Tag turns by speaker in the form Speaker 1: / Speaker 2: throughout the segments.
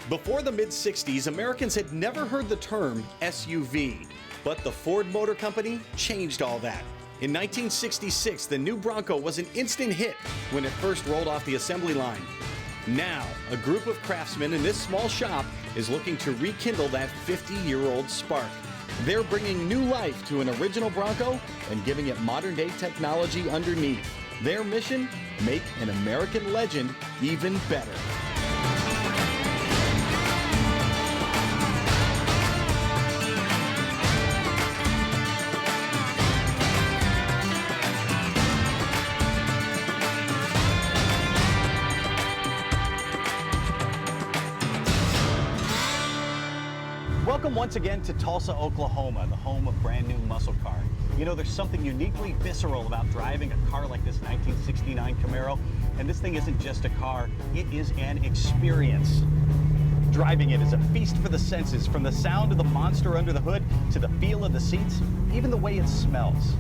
Speaker 1: Before the mid-60s, Americans had never heard the term SUV, but the Ford Motor Company changed all that. In 1966, the new Bronco was an instant hit when it first rolled off the assembly line. Now, a group of craftsmen in this small shop is looking to rekindle that 50-year-old spark. They're bringing new life to an original Bronco and giving it modern-day technology underneath. Their mission? Make an American legend even better. Welcome once again to Tulsa, Oklahoma, the home of brand new muscle car. You know, there's something uniquely visceral about driving a car like this 1969 Camaro, and this thing isn't just a car, it is an experience. Driving it is a feast for the senses, from the sound of the monster under the hood to the feel of the seats, even the way it smells.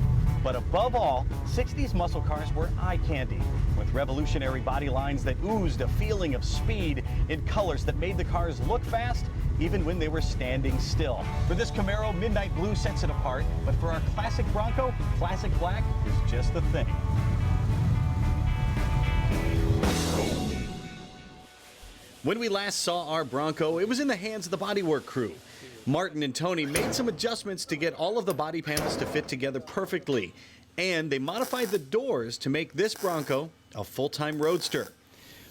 Speaker 1: But above all, 60s muscle cars were eye candy, with revolutionary body lines that oozed a feeling of speed in colors that made the cars look fast even when they were standing still. For this Camaro, midnight blue sets it apart, but for our classic Bronco, classic black is just the thing. When we last saw our Bronco, it was in the hands of the bodywork crew. Martin and Tony made some adjustments to get all of the body panels to fit together perfectly, and they modified the doors to make this Bronco a full-time roadster.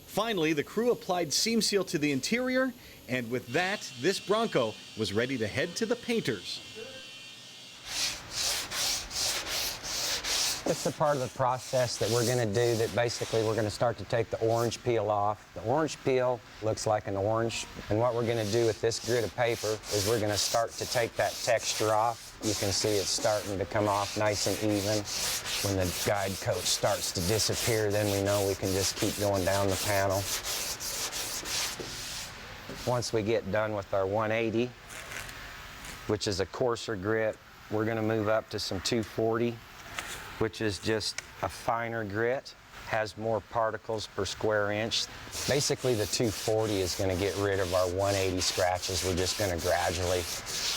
Speaker 1: Finally, the crew applied seam seal to the interior, and with that, this Bronco was ready to head to the painters.
Speaker 2: It's a part of the process that we're going to do that basically we're going to start to take the orange peel off. The orange peel looks like an orange, and what we're going to do with this grid of paper is we're going to start to take that texture off. You can see it's starting to come off nice and even. When the guide coat starts to disappear, then we know we can just keep going down the panel. Once we get done with our 180, which is a coarser grit, we're going to move up to some 240, which is just a finer grit, has more particles per square inch. Basically, the 240 is going to get rid of our 180 scratches. We're just going to gradually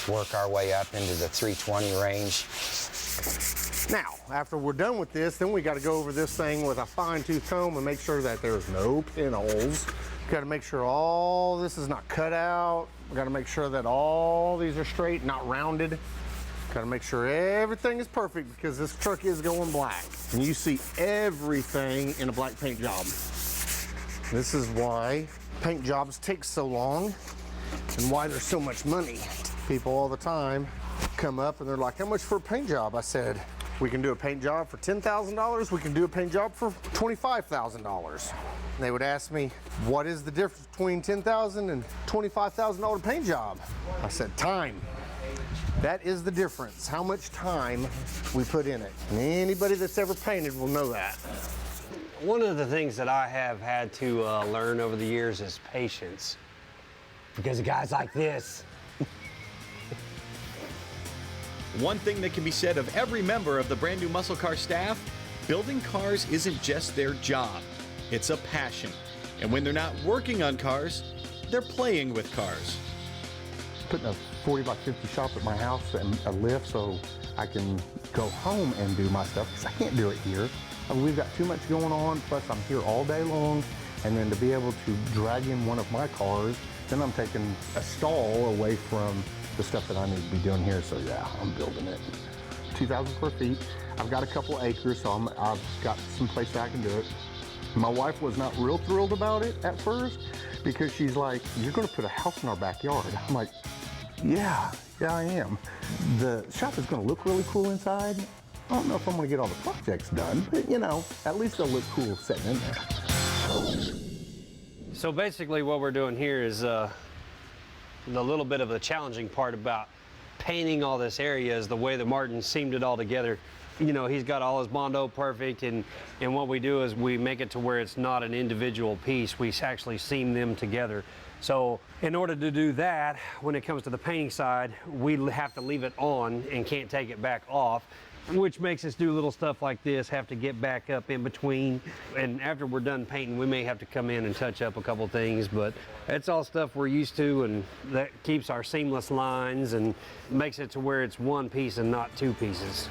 Speaker 2: work our way up into the 320 range.
Speaker 3: Now, after we're done with this, then we got to go over this thing with a fine-tooth comb and make sure that there's no pinholes. Got to make sure all this is not cut out. We got to make sure that all these are straight, not rounded. Got to make sure everything is perfect because this truck is going black. And you see everything in a black paint job. This is why paint jobs take so long and why there's so much money. People all the time come up and they're like, how much for a paint job? I said, we can do a paint job for $10,000. We can do a paint job for $25,000. They would ask me, what is the difference between $10,000 and $25,000 paint job? I said, time. That is the difference, how much time we put in it. And anybody that's ever painted will know that.
Speaker 4: One of the things that I have had to learn over the years is patience. Because of guys like this.
Speaker 1: One thing that can be said of every member of the brand new muscle car staff, building cars isn't just their job, it's a passion. And when they're not working on cars, they're playing with cars.
Speaker 3: Putting a 40 by 50 shop at my house and a lift so I can go home and do my stuff because I can't do it here. I mean, we've got too much going on, plus I'm here all day long, and then to be able to drag in one of my cars, then I'm taking a stall away from the stuff that I need to be doing here. So yeah, I'm building it. 2,000 square feet. I've got a couple acres, so I've got some place that I can do it. My wife was not real thrilled about it at first because she's like, you're gonna put a house in our backyard. I'm like, yeah, I am. The shop is gonna look really cool inside. I don't know if I'm gonna get all the projects done, but you know, at least they'll look cool sitting in there.
Speaker 4: So basically what we're doing here is the little bit of the challenging part about painting all this area is the way that Martin seamed it all together. You know, he's got all his Bondo perfect, and what we do is we make it to where it's not an individual piece. We actually seam them together. So in order to do that, when it comes to the painting side, we have to leave it on and can't take it back off. which makes us do little stuff like this, have to get back up in between. And after we're done painting, we may have to come in and touch up a couple things, but it's all stuff we're used to, and that keeps our seamless lines and makes it to where it's one piece and not two pieces.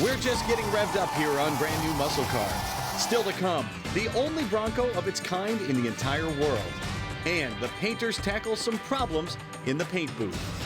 Speaker 5: We're just getting revved up here on Brand New Muscle Car. Still to come, the only Bronco of its kind in the entire world. And the painters tackle some problems in the paint booth.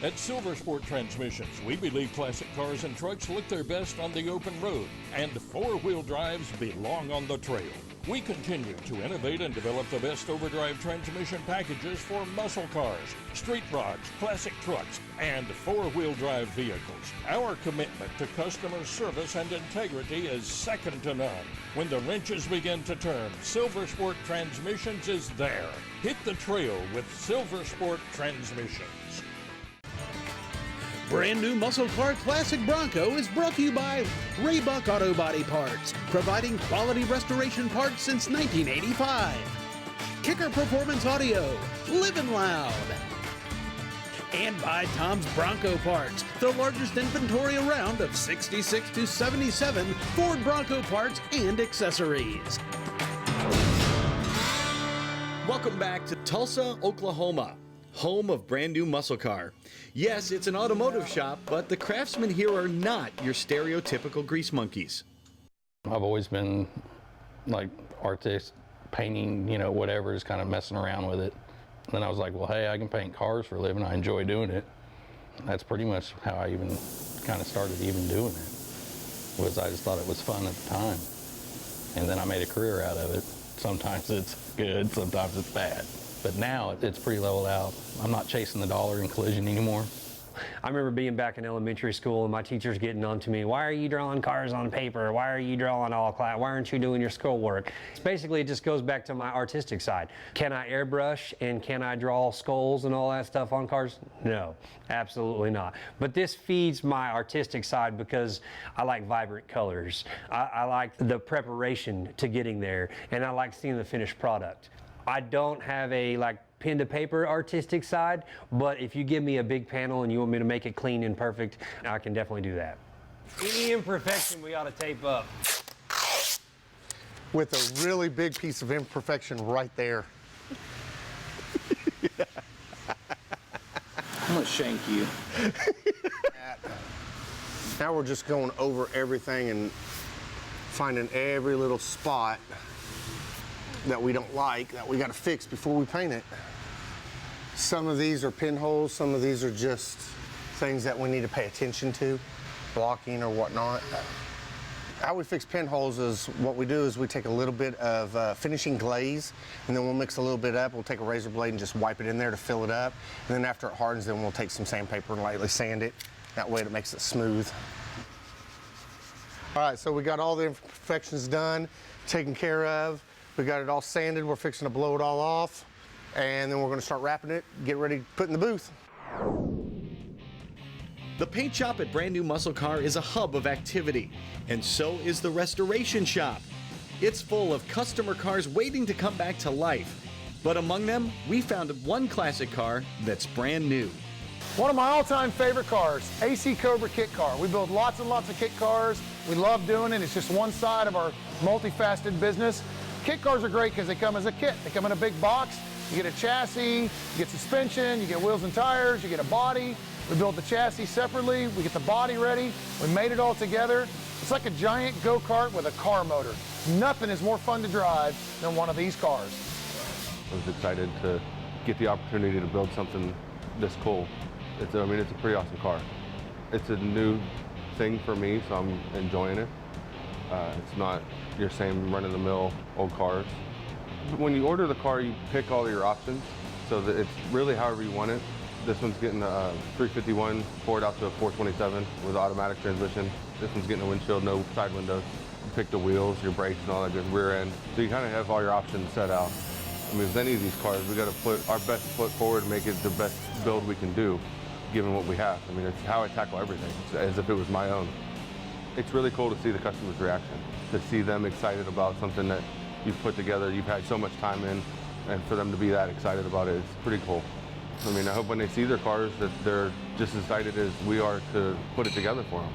Speaker 6: At Silver Sport Transmissions, we believe classic cars and trucks look their best on the open road, and four-wheel drives belong on the trail. We continue to innovate and develop the best overdrive transmission packages for muscle cars, street rods, classic trucks, and four-wheel drive vehicles. Our commitment to customer service and integrity is second to none. When the wrenches begin to turn, Silver Sport Transmissions is there. Hit the trail with Silver Sport Transmissions.
Speaker 7: Brand New Muscle Car Classic Bronco is brought to you by Raybuck Auto Body Parts, providing quality restoration parts since 1985. Kicker Performance Audio, living loud. And by Tom's Bronco Parts, the largest inventory around of 66 to 77 Ford Bronco parts and accessories.
Speaker 5: Welcome back to Tulsa, Oklahoma, home of Brand New Muscle Car. Yes, it's an automotive shop, but the craftsmen here are not your stereotypical grease monkeys.
Speaker 8: I've always been like artist, painting, you know, whatever, just kind of messing around with it. And then I was like, well, hey, I can paint cars for a living. I enjoy doing it. That's pretty much how I even kind of started even doing it, was I just thought it was fun at the time. And then I made a career out of it. Sometimes it's good, sometimes it's bad. But now it's pretty leveled out. I'm not chasing the dollar in collision anymore.
Speaker 4: I remember being back in elementary school and my teachers getting on to me, why are you drawing cars on paper? Why are you drawing all class? Why aren't you doing your schoolwork? Basically, it just goes back to my artistic side. Can I airbrush and can I draw skulls and all that stuff on cars? No, absolutely not. But this feeds my artistic side because I like vibrant colors. I like the preparation to getting there, and I like seeing the finished product. I don't have a pen to paper artistic side, but if you give me a big panel and you want me to make it clean and perfect, I can definitely do that. Any imperfection we ought to tape up.
Speaker 3: With a really big piece of imperfection right there.
Speaker 9: I'm gonna shank you.
Speaker 3: Now we're just going over everything and finding every little spot that we don't like, that we got to fix before we paint it. Some of these are pinholes, some of these are just things that we need to pay attention to, blocking or whatnot. How we fix pinholes is what we do is we take a little bit of finishing glaze, and then we'll mix a little bit up. We'll take a razor blade and just wipe it in there to fill it up. And then after it hardens, then we'll take some sandpaper and lightly sand it. That way it makes it smooth. All right, so we got all the imperfections done, taken care of. We got it all sanded. We're fixing to blow it all off. And then we're going to start wrapping it, get ready to put in the booth.
Speaker 5: The paint shop at Brand New Muscle Car is a hub of activity, and so is the restoration shop. It's full of customer cars waiting to come back to life. But among them, we found one classic car that's brand new.
Speaker 10: One of my all-time favorite cars, AC Cobra kit car. We build lots and lots of kit cars. We love doing it. It's just one side of our multifaceted business. Kit cars are great because they come as a kit. They come in a big box. You get a chassis, you get suspension, you get wheels and tires, you get a body. We built the chassis separately. We get the body ready. We made it all together. It's like a giant go-kart with a car motor. Nothing is more fun to drive than one of these cars.
Speaker 11: I was excited to get the opportunity to build something this cool. It's a pretty awesome car. It's a new thing for me, so I'm enjoying it. It's not your same run-of-the-mill old cars. When you order the car, you pick all your options, so that it's really however you want it. This one's getting a 351 Ford out to a 427 with automatic transmission. This one's getting a windshield, no side windows. You pick the wheels, your brakes, and all that good rear end. So you kind of have all your options set out. I mean, with any of these cars, we got to put our best foot forward and make it the best build we can do, given what we have. I mean, it's how I tackle everything. It's as if it was my own. It's really cool to see the customer's reaction, to see them excited about something that you've put together, you've had so much time in, and for them to be that excited about it, it's pretty cool. I mean, I hope when they see their cars that they're just as excited as we are to put it together for them.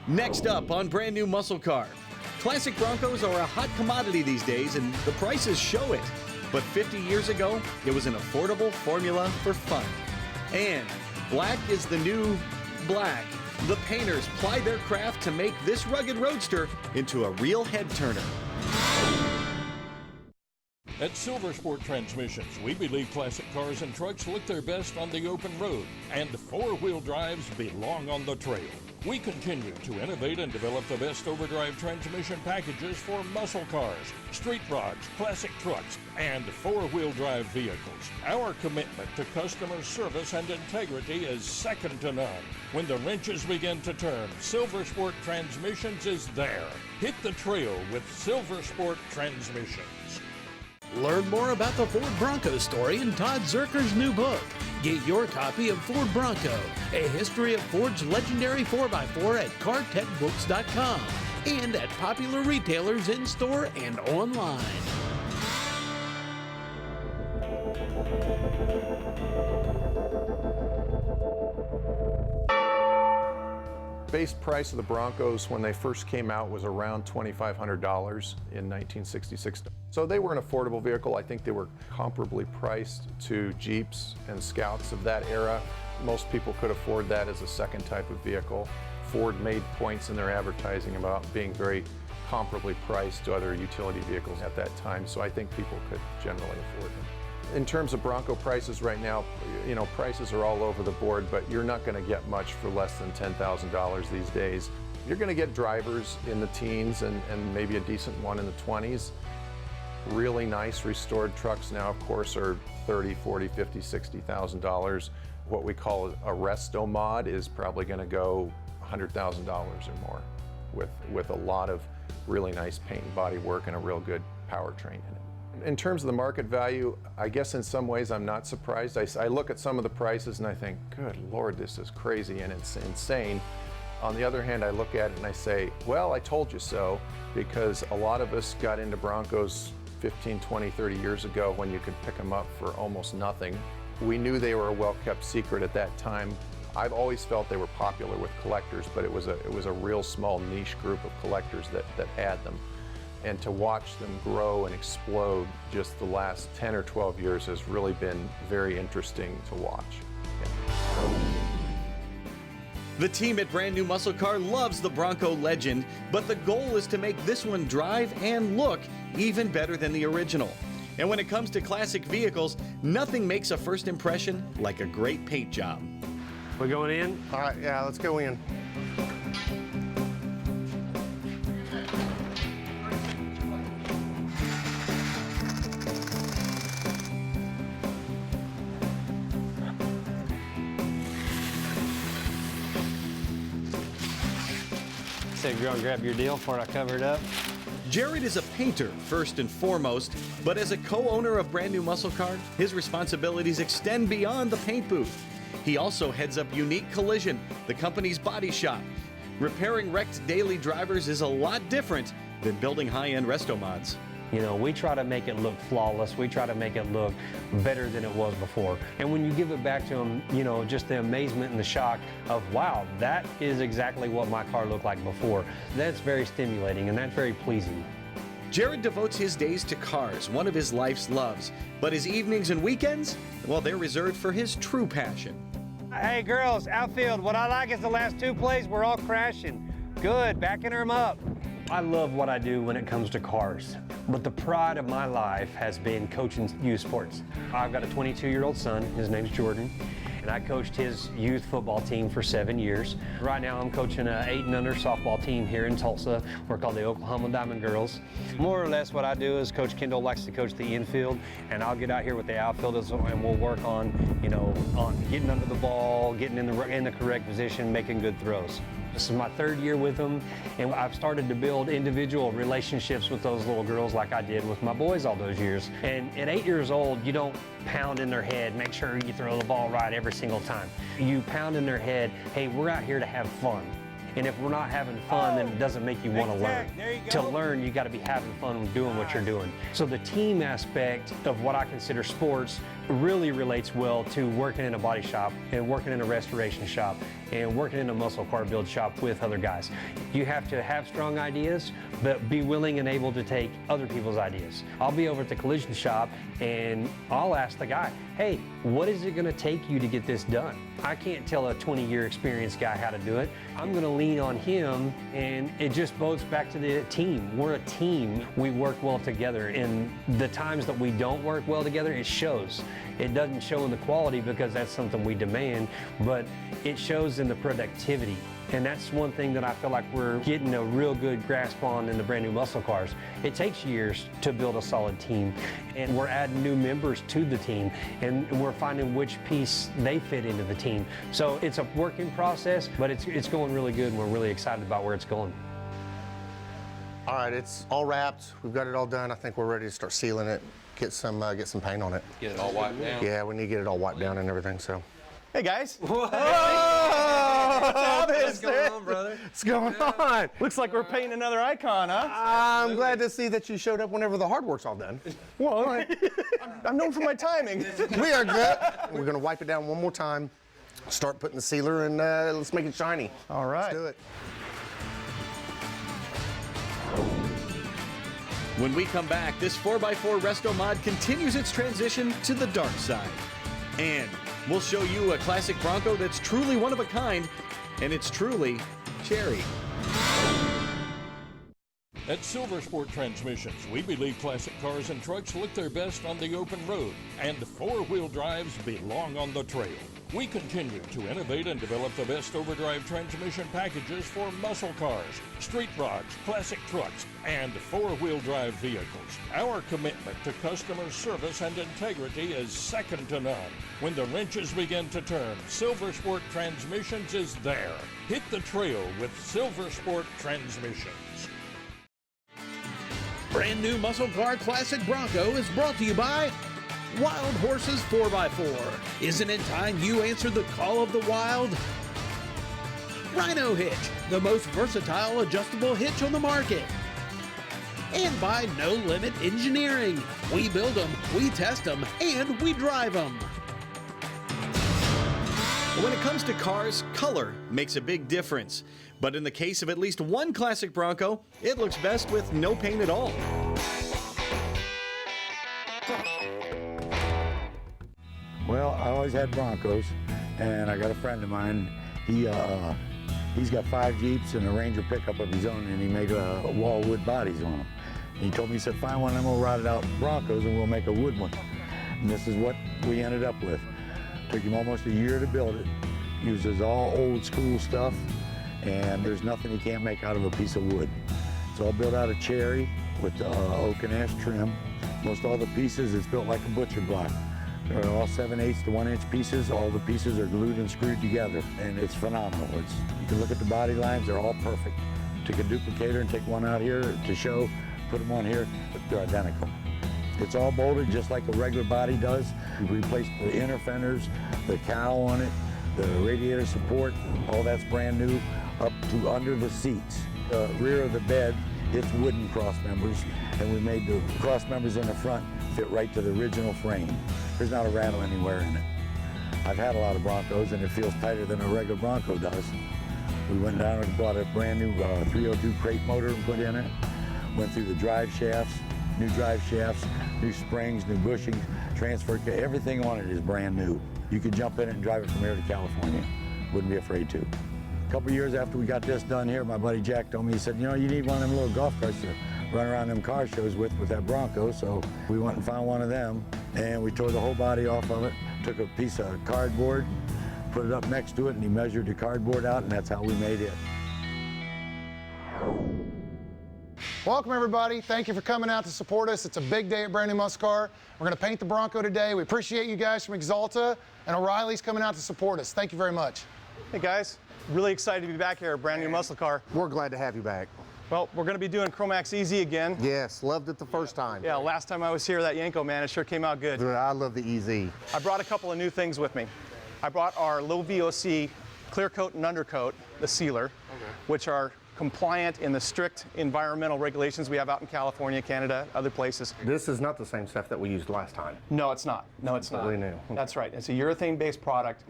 Speaker 5: Next up on Brand New Muscle Car. Classic Broncos are a hot commodity these days, and the prices show it. But 50 years ago, it was an affordable formula for fun. And black is the new black. The painters plied their craft to make this rugged roadster into a real head-turner.
Speaker 6: At Silver Sport Transmissions, we believe classic cars and trucks look their best on the open road, and four-wheel drives belong on the trail. We continue to innovate and develop the best overdrive transmission packages for muscle cars, street rods, classic trucks, and four-wheel drive vehicles. Our commitment to customer service and integrity is second to none. When the wrenches begin to turn, Silver Sport Transmissions is there. Hit the trail with Silver Sport Transmissions.
Speaker 7: Learn more about the Ford Bronco story in Todd Zerker's new book. Get your copy of Ford Bronco, a history of Ford's legendary 4x4 at cartechbooks.com and at popular retailers in-store and online.
Speaker 9: Base price of the Broncos when they first came out was around $2,500 in 1966. So they were an affordable vehicle. I think they were comparably priced to Jeeps and Scouts of that era. Most people could afford that as a second type of vehicle. Ford made points in their advertising about being very comparably priced to other utility vehicles at that time, so I think people could generally afford them. In terms of Bronco prices right now, you know, prices are all over the board, but you're not going to get much for less than $10,000 these days. You're going to get drivers in the teens and maybe a decent one in the 20s. Really nice restored trucks now, of course, are $30,000, $40,000, $50,000, $60,000. What we call a resto mod is probably going to go $100,000 or more with a lot of really nice paint and body work and a real good powertrain in it. In terms of the market value, I guess in some ways I'm not surprised. I look at some of the prices and I think, good Lord, this is crazy and it's insane. On the other hand, I look at it and I say, well, I told you so, because a lot of us got into Broncos 15, 20, 30 years ago when you could pick them up for almost nothing. We knew they were a well-kept secret at that time. I've always felt they were popular with collectors, but it was a real small niche group of collectors that had them. And to watch them grow and explode just the last 10 or 12 years has really been very interesting to watch. Yeah.
Speaker 5: The team at Brand New Muscle Car loves the Bronco legend, but the goal is to make this one drive and look even better than the original. And when it comes to classic vehicles, nothing makes a first impression like a great paint job.
Speaker 4: We're going in?
Speaker 3: All right, yeah, let's go in.
Speaker 4: Say, go and grab your deal before I cover it up.
Speaker 5: Jared is a painter, first and foremost, but as a co-owner of Brand New Muscle Car, his responsibilities extend beyond the paint booth. He also heads up Unique Collision, the company's body shop. Repairing wrecked daily drivers is a lot different than building high-end resto mods.
Speaker 4: You know, we try to make it look flawless. We try to make it look better than it was before. And when you give it back to them, you know, just the amazement and the shock of, wow, that is exactly what my car looked like before. That's very stimulating and that's very pleasing.
Speaker 5: Jared devotes his days to cars, one of his life's loves. But his evenings and weekends, well, they're reserved for his true passion.
Speaker 4: Hey girls, outfield, what I like is the last two plays we're all crashing. Good, backing them up. I love what I do when it comes to cars, but the pride of my life has been coaching youth sports. I've got a 22-year-old son, his name's Jordan, and I coached his youth football team for 7 years. Right now I'm coaching an 8 and under softball team here in Tulsa. We're called the Oklahoma Diamond Girls. More or less what I do is Coach Kendall likes to coach the infield, and I'll get out here with the outfielders and we'll work on, you know, on getting under the ball, getting in the correct position, making good throws. This is my 3rd year with them, and I've started to build individual relationships with those little girls like I did with my boys all those years. And at 8 years old, you don't pound in their head, make sure you throw the ball right every single time. You pound in their head, hey, we're out here to have fun. And if we're not having fun, then it doesn't make you want to learn. To learn, you got to be having fun doing what you're doing. So the team aspect of what I consider sports really relates well to working in a body shop and working in a restoration shop and working in a muscle car build shop with other guys. You have to have strong ideas, but be willing and able to take other people's ideas. I'll be over at the collision shop and I'll ask the guy, hey, what is it gonna take you to get this done? I can't tell a 20-year experienced guy how to do it. I'm gonna lean on him, and it just bodes back to the team. We're a team. We work well together, and the times that we don't work well together, it shows. It doesn't show in the quality because that's something we demand, but it shows in the productivity. And that's one thing that I feel like we're getting a real good grasp on in the brand new muscle cars. It takes years to build a solid team, and we're adding new members to the team, and we're finding which piece they fit into the team. So it's a working process, but it's going really good, and we're really excited about where it's going.
Speaker 3: All right, it's all wrapped. We've got it all done. I think we're ready to start sealing it, get some paint on it.
Speaker 11: Get it all wiped down.
Speaker 3: Yeah, we need to get it all wiped down and everything, so.
Speaker 1: Hey guys.
Speaker 3: What's
Speaker 4: going on, brother?
Speaker 3: What's going on?
Speaker 1: Looks like we're painting another icon, huh?
Speaker 3: I'm glad to see that you showed up whenever the hard work's all done.
Speaker 1: Well, I'm known for my timing.
Speaker 3: We are good. We're gonna wipe it down one more time, start putting the sealer, and let's make it shiny.
Speaker 1: All right.
Speaker 3: Let's do it.
Speaker 5: When we come back, this 4x4 Resto Mod continues its transition to the dark side. And we'll show you a classic Bronco that's truly one of a kind, and it's truly cherry.
Speaker 6: At Silver Sport Transmissions, we believe classic cars and trucks look their best on the open road, and four-wheel drives belong on the trail. We continue to innovate and develop the best overdrive transmission packages for muscle cars, street rods, classic trucks, and four-wheel drive vehicles. Our commitment to customer service and integrity is second to none. When the wrenches begin to turn, Silver Sport Transmissions is there. Hit the trail with Silver Sport Transmissions.
Speaker 7: Brand new muscle car classic Bronco is brought to you by Wild Horses 4x4. Isn't it time you answered the call of the wild? Rhino Hitch, the most versatile adjustable hitch on the market. And by No Limit Engineering. We build them, we test them, and we drive them.
Speaker 5: When it comes to cars, color makes a big difference. But in the case of at least one classic Bronco, it looks best with no paint at all.
Speaker 12: Well, I always had Broncos, and I got a friend of mine. He's got 5 Jeeps and a Ranger pickup of his own, and he made wall wood bodies on them. And he told me, he said, find one of them, we'll rotted out Broncos, and we'll make a wood one. And this is what we ended up with. Took him almost a year to build it. Uses all old school stuff, and there's nothing he can't make out of a piece of wood. It's all built out of cherry with oak and ash trim. Most all the pieces, it's built like a butcher block. They're all 7/8 to 1 inch pieces. All the pieces are glued and screwed together, and it's phenomenal. You can look at the body lines, they're all perfect. Took a duplicator and take one out here to show, put them on here, but they're identical. It's all bolted just like a regular body does. We replaced the inner fenders, the cowl on it, the radiator support, all that's brand new, up to under the seats. The rear of the bed, it's wooden cross members, and we made the cross members in the front fit right to the original frame. There's not a rattle anywhere in it. I've had a lot of Broncos, and it feels tighter than a regular Bronco does. We went down and bought a brand new 302 crate motor and put in it. Went through the drive shafts, new springs, new bushings, transfer, everything on it is brand new. You could jump in it and drive it from here to California. Wouldn't be afraid to. A couple years after we got this done here, my buddy Jack told me, he said, you know, you need one of them little golf carts to run around them car shows with that Bronco. So we went and found one of them, and we tore the whole body off of it, took a piece of cardboard, put it up next to it, and he measured the cardboard out, and that's how we made it.
Speaker 10: Welcome everybody. Thank you for coming out to support us. It's a big day at Brand New Muscle Car. We're going to paint the Bronco today. We appreciate you guys from Exalta and O'Reilly's coming out to support us. Thank you very much.
Speaker 1: Hey guys, really excited to be back here at Brand New Muscle Car.
Speaker 3: We're glad to have you back.
Speaker 1: Well, we're going to be doing Chromax Easy again.
Speaker 3: Yes, loved it the first time.
Speaker 1: Yeah, last time I was here, that Yanko, man, it sure came out good.
Speaker 3: Dude, I love the EZ.
Speaker 1: I brought a couple of new things with me. I brought our low VOC clear coat and undercoat, the sealer, which are
Speaker 13: compliant in the strict environmental regulations we have out in California, Canada, other places.
Speaker 3: This is not the same stuff that we used last time.
Speaker 13: No, it's not. No, it's not.
Speaker 3: Completely new.
Speaker 13: That's right. It's a urethane-based product.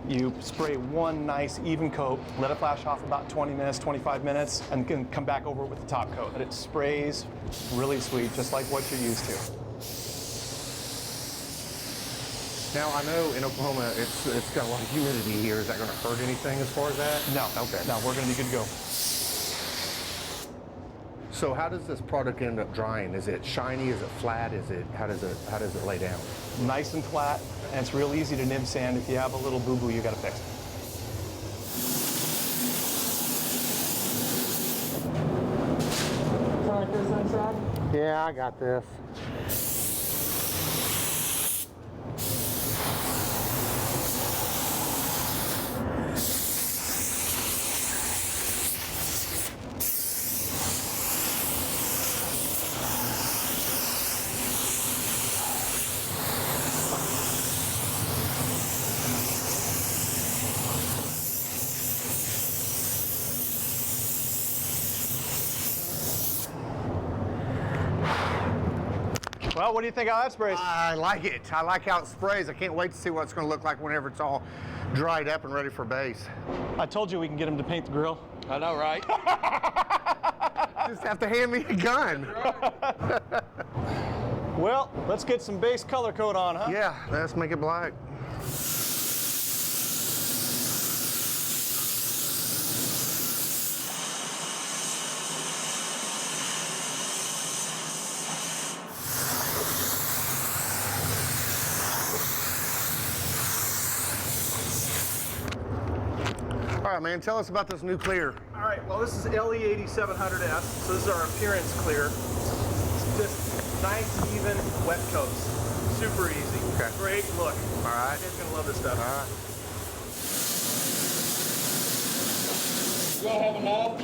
Speaker 13: You spray one nice even coat, let it flash off about 20 minutes, 25 minutes, and can come back over it with the top coat. But it sprays really sweet, just like what you're used to.
Speaker 3: Now, I know in Oklahoma it's got a lot of humidity here. Is that going to hurt anything as far as that?
Speaker 13: No.
Speaker 3: Okay.
Speaker 13: No, we're going to be good to go.
Speaker 3: So how does this product end up drying? Is it shiny? Is it flat? How does it lay down?
Speaker 13: Nice and flat, and it's real easy to nib sand. If you have a little boo-boo, you got to fix it.
Speaker 10: Like this inside? Yeah, I got this.
Speaker 13: Well, what do you think how that sprays?
Speaker 3: I like it. I like how it sprays. I can't wait to see what it's going to look like whenever it's all dried up and ready for base.
Speaker 13: I told you we can get him to paint the grill.
Speaker 4: I know, right?
Speaker 3: Just have to hand me a gun.
Speaker 13: Well, let's get some base color coat on, huh?
Speaker 3: Yeah, let's make it black. All right, man, tell us about this new clear.
Speaker 13: All right, well, this is LE8700S, so this is our appearance clear. It's just nice, even, wet coats. Super easy.
Speaker 3: Okay.
Speaker 13: Great look.
Speaker 3: All right.
Speaker 13: Kids gonna love this stuff.
Speaker 3: All right.
Speaker 13: You all have a knob?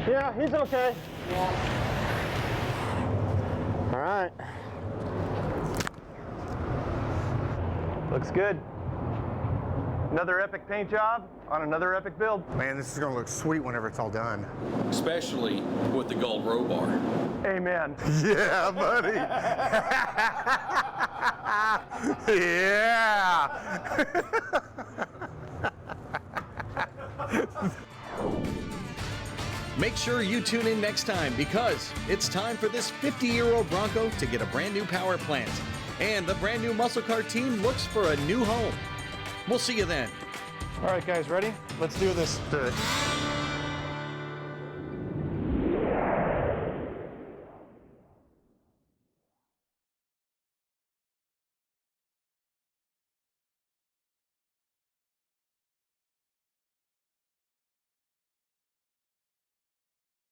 Speaker 13: Yeah, he's okay.
Speaker 3: All right.
Speaker 13: Looks good. Another epic paint job on another epic build.
Speaker 3: Man, this is gonna look sweet whenever it's all done.
Speaker 14: Especially with the gold row bar.
Speaker 13: Amen.
Speaker 3: Yeah, buddy. Yeah.
Speaker 5: Make sure you tune in next time because it's time for this 50-year-old Bronco to get a brand new power plant. And the brand new muscle car team looks for a new home. We'll see you then.
Speaker 13: All right, guys, ready? Let's do this.
Speaker 3: Do it.